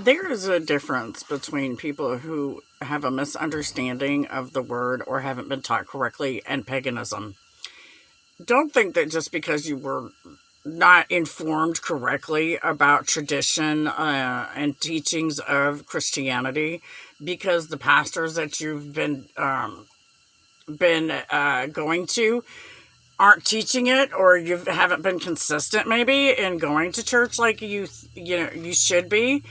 There is a difference between people who have a misunderstanding of the word or haven't been taught correctly and paganism. Don't think that just because you were not informed correctly about tradition and teachings of Christianity, because the pastors that you've been going to aren't teaching it, or you haven't been consistent maybe in going to church like you should be,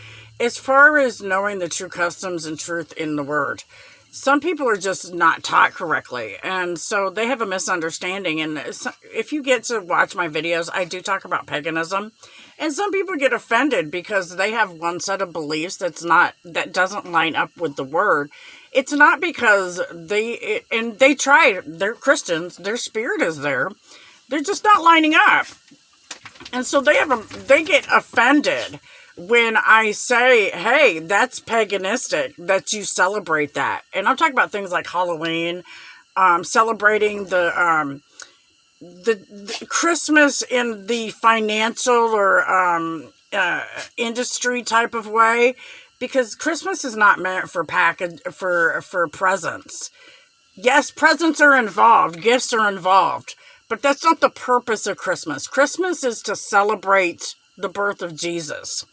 as far as knowing the true customs and truth in the word. Some people are just not taught correctly, and so they have a misunderstanding. And if you get to watch my videos, I do talk about paganism, and some people get offended because they have one set of beliefs that doesn't line up with the word. It's not because they try, they're Christians, their spirit is there, they're just not lining up. And so they get offended when I say, hey, that's paganistic that you celebrate that. And I'm talking about things like Halloween, celebrating the Christmas in the financial or industry type of way, because Christmas is not meant for presents. Yes, presents are involved, gifts are involved, but that's not the purpose of Christmas. Christmas is to celebrate the birth of Jesus.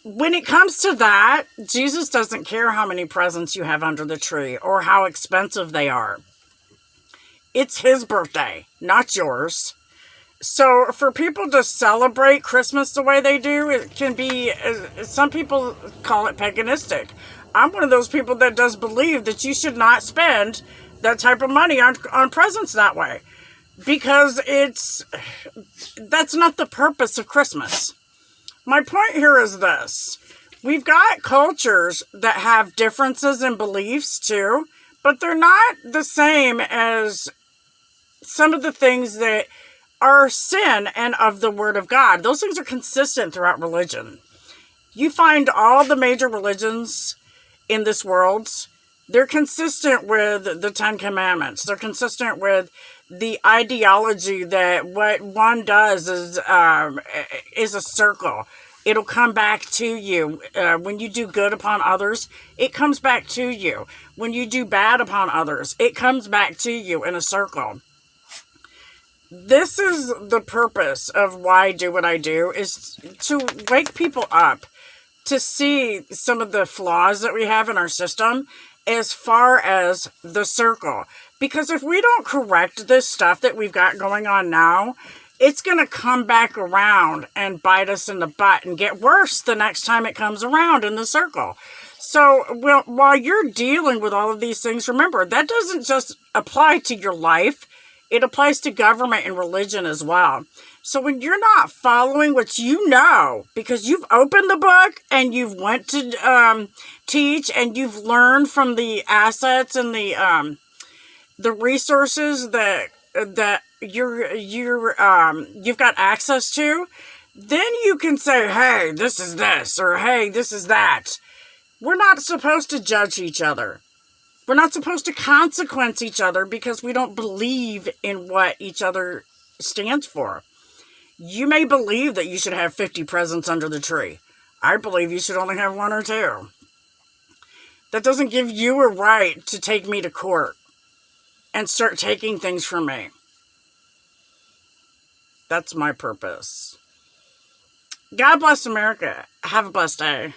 When it comes to that, Jesus doesn't care how many presents you have under the tree or how expensive they are. It's his birthday, not yours. So for people to celebrate Christmas the way they do, it can be, some people call it paganistic. I'm one of those people that does believe that you should not spend that type of money on presents that way, because that's not the purpose of Christmas. My point here is this. We've got cultures that have differences in beliefs too, but they're not the same as some of the things that are sin and of the Word of God. Those things are consistent throughout religion. You find all the major religions in this world, they're consistent with the Ten Commandments. They're consistent with the ideology that what one does is a circle. It'll come back to you. When you do good upon others, it comes back to you. When you do bad upon others, it comes back to you in a circle. This is the purpose of why I do what I do, is to wake people up to see some of the flaws that we have in our system as far as the circle. Because if we don't correct this stuff that we've got going on now, it's going to come back around and bite us in the butt and get worse the next time it comes around in the circle. So while you're dealing with all of these things, remember, that doesn't just apply to your life. It applies to government and religion as well. So when you're not following what you know, because you've opened the book and you've went to teach and you've learned from the assets and the resources that you've got access to, then you can say, hey, this is this, or hey, this is that. We're not supposed to judge each other. We're not supposed to consequence each other because we don't believe in what each other stands for. You may believe that you should have 50 presents under the tree. I believe you should only have 1 or 2. That doesn't give you a right to take me to court and start taking things from me. That's my purpose. God bless America. Have a blessed day.